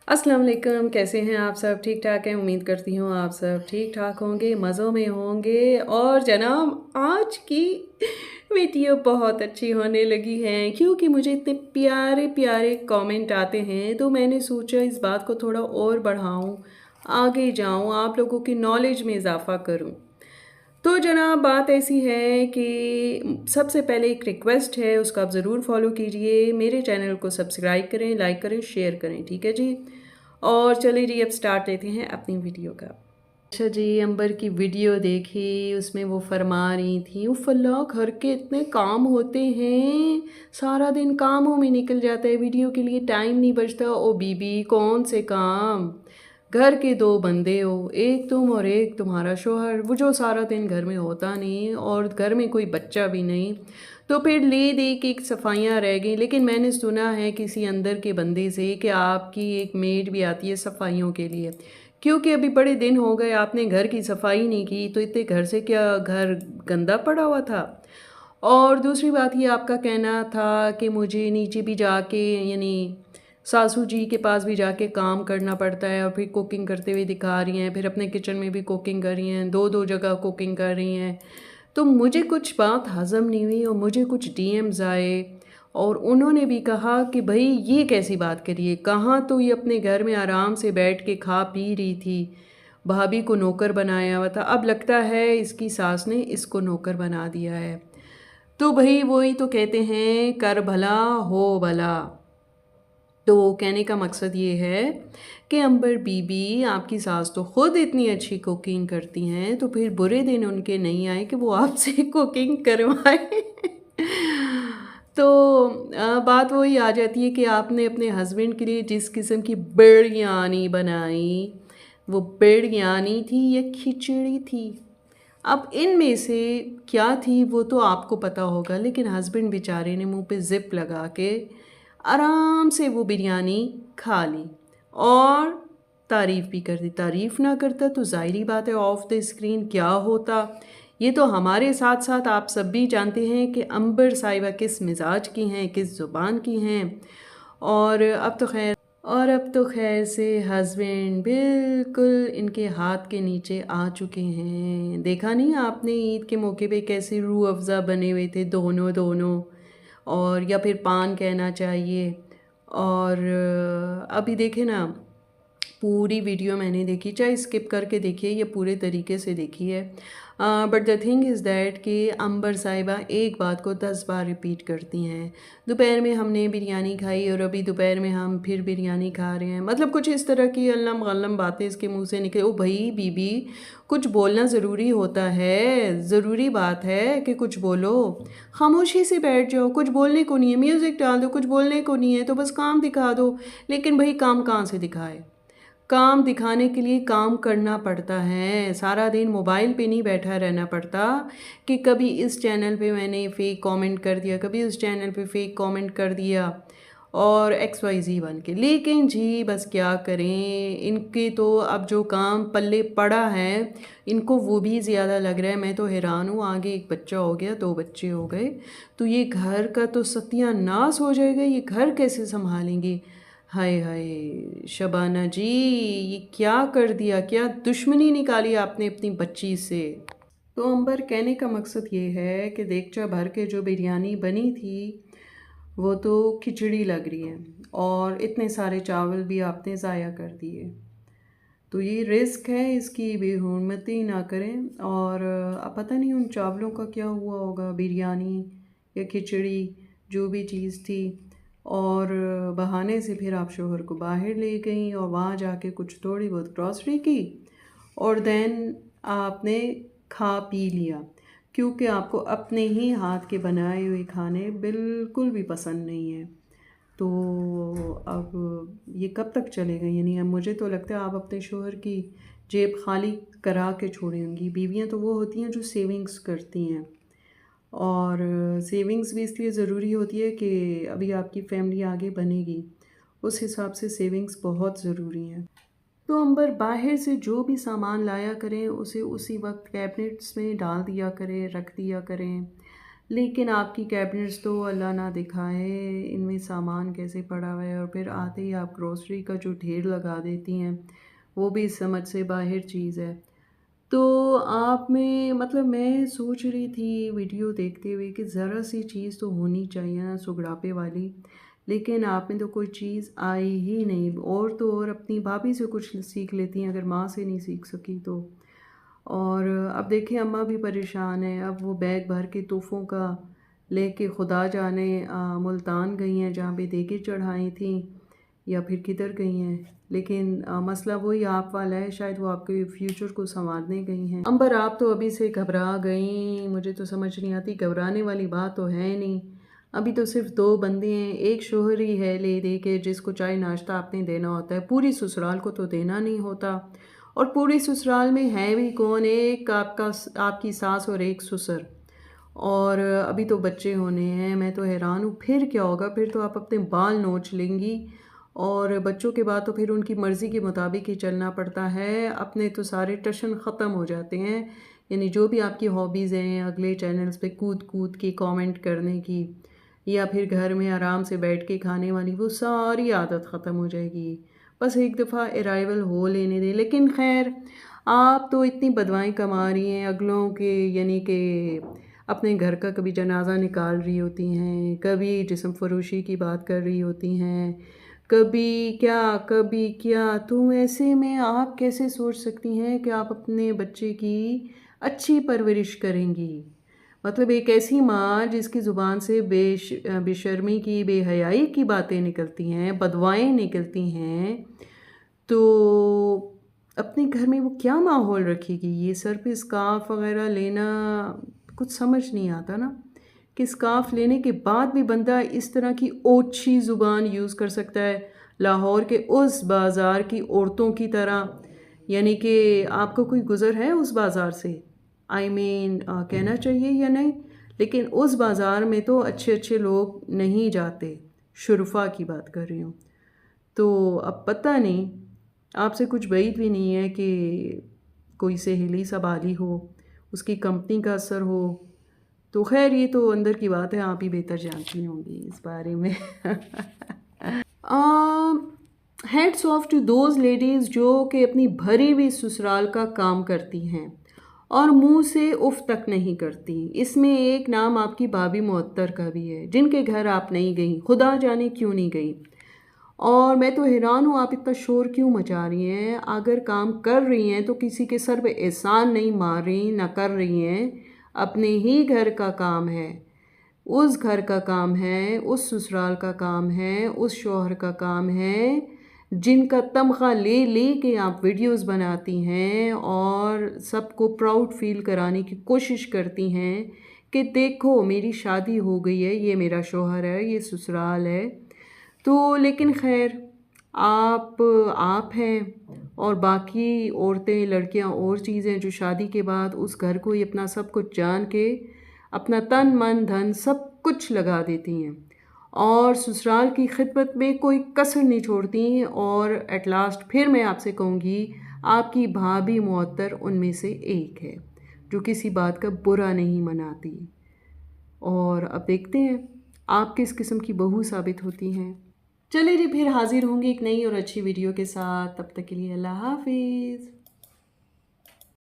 अस्सलाम वालेकुम। कैसे हैं आप सब? ठीक ठाक हैं? उम्मीद करती हूँ आप सब ठीक ठाक होंगे, मज़ों में होंगे। और जनाब आज की वीडियो बहुत अच्छी होने लगी है क्योंकि मुझे इतने प्यारे प्यारे कमेंट आते हैं, तो मैंने सोचा इस बात को थोड़ा और बढ़ाऊँ, आगे जाऊँ, आप लोगों की नॉलेज में इजाफ़ा करूँ। तो जनाब बात ऐसी है कि सबसे पहले एक रिक्वेस्ट है, उसको आप ज़रूर फॉलो कीजिए। मेरे चैनल को सब्सक्राइब करें, लाइक करें, शेयर करें, ठीक है जी। और चलिए जी अब स्टार्ट लेते हैं अपनी वीडियो का। अच्छा जी, अंबर की वीडियो देखी, उसमें वो फरमा रही थी उफ़ अल्लाह घर के इतने काम होते हैं, सारा दिन कामों में निकल जाता है, वीडियो के लिए टाइम नहीं बचता। ओ बीबी कौन से काम, घर के दो बंदे हो, एक तुम और एक तुम्हारा शोहर, वो जो सारा दिन घर में होता नहीं और घर में कोई बच्चा भी नहीं, तो फिर ले दे के एक सफाइयाँ रह गई। लेकिन मैंने सुना है किसी अंदर के बंदे से कि आपकी एक मेड भी आती है सफाइयों के लिए, क्योंकि अभी बड़े दिन हो गए आपने घर की सफाई नहीं की, तो इतने घर से क्या घर गंदा पड़ा हुआ था। और दूसरी बात ये आपका कहना था कि मुझे नीचे भी जाके यानी सासू जी के पास भी जाके काम करना पड़ता है और फिर कुकिंग करते हुए दिखा रही हैं, फिर अपने किचन में भी कुकिंग कर रही हैं, दो दो जगह कुकिंग कर रही हैं। तो मुझे कुछ बात हज़म नहीं हुई और मुझे कुछ डीएम्स आए और उन्होंने भी कहा कि भाई ये कैसी बात करिए, कहाँ तो ये अपने घर में आराम से बैठ के खा पी रही थी, भाभी को नौकर बनाया हुआ था, अब लगता है इसकी सास ने इसको नौकर बना दिया है। तो भाई वही तो कहते हैं कर भला हो भला। तो कहने का मकसद ये है कि अंबर बीबी आपकी सास तो खुद इतनी अच्छी कुकिंग करती हैं, तो फिर बुरे दिन उनके नहीं आए कि वो आपसे कुकिंग करवाए। तो बात वही आ जाती है कि आपने अपने हस्बैंड के लिए जिस किस्म की बिरयानी बनाई, वो बिरयानी थी या खिचड़ी थी। अब इनमें से क्या थी वो तो आपको पता होगा, लेकिन हस्बैंड बेचारे ने मुंह पे ज़िप लगा के आराम से वो बिरयानी खा ली और तारीफ़ भी कर दी। तारीफ़ ना करता तो ज़ाहिरी बात है ऑफ द स्क्रीन क्या होता। ये तो हमारे साथ साथ आप सब भी जानते हैं कि अंबर साहिबा किस मिजाज की हैं, किस ज़ुबान की हैं। और अब तो खैर से हस्बैंड बिल्कुल इनके हाथ के नीचे आ चुके हैं। देखा नहीं आपने ईद के मौके पे कैसे रूह अफ़ज़ा बने हुए थे दोनों दोनों, और या फिर पान कहना चाहिए। और अभी देखे ना, पूरी वीडियो मैंने देखी, चाहे स्किप करके देखिए या पूरे तरीके से देखी है। But the thing is that कि अंबर साहिबा एक बात को 10 बार रिपीट करती हैं। दोपहर में हमने बिरयानी खाई और अभी दोपहर में हम फिर बिरयानी खा रहे हैं, मतलब कुछ इस तरह की अल्लम गल्लम बातें इसके मुंह से निकले। ओ भाई बीबी, कुछ बोलना ज़रूरी होता है, ज़रूरी बात है कि कुछ बोलो। खामोशी से बैठ जाओ, कुछ बोलने को नहीं है, म्यूज़िक डाल दो, कुछ बोलने को नहीं है तो बस काम दिखा दो। लेकिन भाई काम कहाँ से दिखाए, काम दिखाने के लिए काम करना पड़ता है, सारा दिन मोबाइल पे नहीं बैठा रहना पड़ता कि कभी इस चैनल पे मैंने फ़ेक कमेंट कर दिया, कभी उस चैनल पे फ़ेक कमेंट कर दिया और एक्स वाई जी बन के। लेकिन जी बस क्या करें, इनके तो अब जो काम पल्ले पड़ा है इनको वो भी ज़्यादा लग रहा है। मैं तो हैरान हूँ, आगे एक बच्चा हो गया, 2 बच्चे हो गए, तो ये घर का तो सत्यानाश हो जाएगा, ये घर कैसे संभालेंगी। हाय हाय शबाना जी, ये क्या कर दिया, क्या दुश्मनी निकाली आपने अपनी बच्ची से। तो अंबर कहने का मकसद ये है कि देगचा भर के जो बिरयानी बनी थी वो तो खिचड़ी लग रही है और इतने सारे चावल भी आपने ज़ाया कर दिए। तो ये रिस्क है, इसकी बेहुरमती ना करें। और अब पता नहीं उन चावलों का क्या हुआ होगा, बिरयानी या खिचड़ी जो भी चीज़ थी। और बहाने से फिर आप शोहर को बाहर ले गई और वहाँ जाके कुछ थोड़ी बहुत ग्रॉसरी की और देन आपने खा पी लिया, क्योंकि आपको अपने ही हाथ के बनाए हुए खाने बिल्कुल भी पसंद नहीं है। तो अब ये कब तक चलेगा, यानी अब मुझे तो लगता है आप अपने शोहर की जेब खाली करा के छोड़ेंगी। बीवियां तो वो होती हैं जो सेविंग्स करती हैं, और सेविंग्स भी इसलिए ज़रूरी होती है कि अभी आपकी फैमिली आगे बनेगी, उस हिसाब से सेविंग्स बहुत ज़रूरी हैं। तो अंबर बाहर से जो भी सामान लाया करें उसे उसी वक्त कैबिनेट्स में डाल दिया करें, रख दिया करें। लेकिन आपकी कैबिनेट्स तो अल्लाह ना दिखाए इनमें सामान कैसे पड़ा हुआ है, और फिर आते ही आप ग्रोसरी का जो ढेर लगा देती हैं वो भी समझ से बाहर चीज़ है। तो आप में मतलब मैं सोच रही थी वीडियो देखते हुए कि ज़रा सी चीज़ तो होनी चाहिए ना सुगड़ापे वाली, लेकिन आप में तो कोई चीज़ आई ही नहीं। और तो और अपनी भाभी से कुछ सीख लेती हैं अगर माँ से नहीं सीख सकी तो। और अब देखिए अम्मा भी परेशान है, अब वो बैग भर के तोहफ़ों का लेके खुदा जाने मुल्तान गई हैं जहाँ पे देके चढ़ाई थी, या फिर किधर गई हैं। लेकिन मसला वही आप वाला है, शायद वो आपके फ्यूचर को संवारने गई हैं। अंबर आप तो अभी से घबरा गई, मुझे तो समझ नहीं आती, घबराने वाली बात तो है नहीं। अभी तो सिर्फ 2 बंदे हैं, एक शोहर ही है ले दे के जिसको चाय नाश्ता आपने देना होता है, पूरी ससुराल को तो देना नहीं होता। और पूरे ससुराल में है भी कौन, एक आपका आपकी सास और एक ससुर, और अभी तो बच्चे होने हैं। मैं तो हैरान हूँ फिर क्या होगा, फिर तो आप अपने बाल नोच लेंगी, और बच्चों के बाद तो फिर उनकी मर्ज़ी के मुताबिक ही चलना पड़ता है। अपने तो सारे टशन ख़त्म हो जाते हैं, यानी जो भी आपकी हॉबीज़ हैं अगले चैनल्स पे कूद कूद के कमेंट करने की, या फिर घर में आराम से बैठ के खाने वाली, वो सारी आदत ख़त्म हो जाएगी। बस एक दफ़ा अराइवल हो लेने दें। लेकिन खैर आप तो इतनी बदवाएँ कमा रही हैं अगलों के, यानी कि अपने घर का कभी जनाजा निकाल रही होती हैं, कभी जिस्म फरोशी की बात कर रही होती हैं, कभी क्या। तो ऐसे में आप कैसे सोच सकती हैं कि आप अपने बच्चे की अच्छी परवरिश करेंगी? मतलब एक ऐसी माँ जिसकी ज़ुबान से बेशर्मी की, बेहयाई की बातें निकलती हैं, बदवाएँ निकलती हैं, तो अपने घर में वो क्या माहौल रखेगी? ये सर पे स्कार्फ़ वग़ैरह लेना कुछ समझ नहीं आता ना, कि स्कार्फ़ लेने के बाद भी बंदा इस तरह की ओछी ज़ुबान यूज़ कर सकता है, लाहौर के उस बाज़ार की औरतों की तरह। यानी कि आपका कोई गुज़र है उस बाज़ार से? आई मीन कहना चाहिए या नहीं? लेकिन उस बाज़ार में तो अच्छे-अच्छे लोग नहीं जाते, शुरफ़ा की बात कर रही हूँ। तो अब पता नहीं, आपसे कुछ बैद भी नहीं है कि कोई सहेली संभाली हो, उसकी कंपनी का असर हो। तो ख़ैर ये तो अंदर की बात है, आप ही बेहतर जानती होंगी इस बारे में। Hats off to those ladies जो कि अपनी भरी हुई ससुराल का काम करती हैं और मुंह से उफ तक नहीं करती। इसमें एक नाम आपकी भाभी मुअत्तर का भी है, जिनके घर आप नहीं गई, खुदा जाने क्यों नहीं गई। और मैं तो हैरान हूँ आप इतना शोर क्यों मचा रही हैं? अगर काम कर रही हैं तो किसी के सर पे एहसान नहीं मार रही ना कर रही हैं, अपने ही घर का काम है, उस घर का काम है, उस ससुराल का काम है, उस शौहर का काम है, जिनका तनख्वाह ले ले के आप वीडियोस बनाती हैं और सबको प्राउड फील कराने की कोशिश करती हैं कि देखो मेरी शादी हो गई है, ये मेरा शौहर है, ये ससुराल है। तो लेकिन खैर आप हैं, और बाकी औरतें लड़कियां और चीज़ें जो शादी के बाद उस घर को ही अपना सब कुछ जान के अपना तन मन धन सब कुछ लगा देती हैं, और ससुराल की खिदमत में कोई कसर नहीं छोड़ती। और एट लास्ट फिर मैं आपसे कहूँगी, आपकी भाभी मुअत्तर उनमें से एक है जो किसी बात का बुरा नहीं मनाती। और अब देखते हैं आप किस किस्म की बहू साबित होती हैं। चलिए जी, फिर हाजिर होंगी एक नई और अच्छी वीडियो के साथ। तब तक के लिए अल्लाह हाफिज़।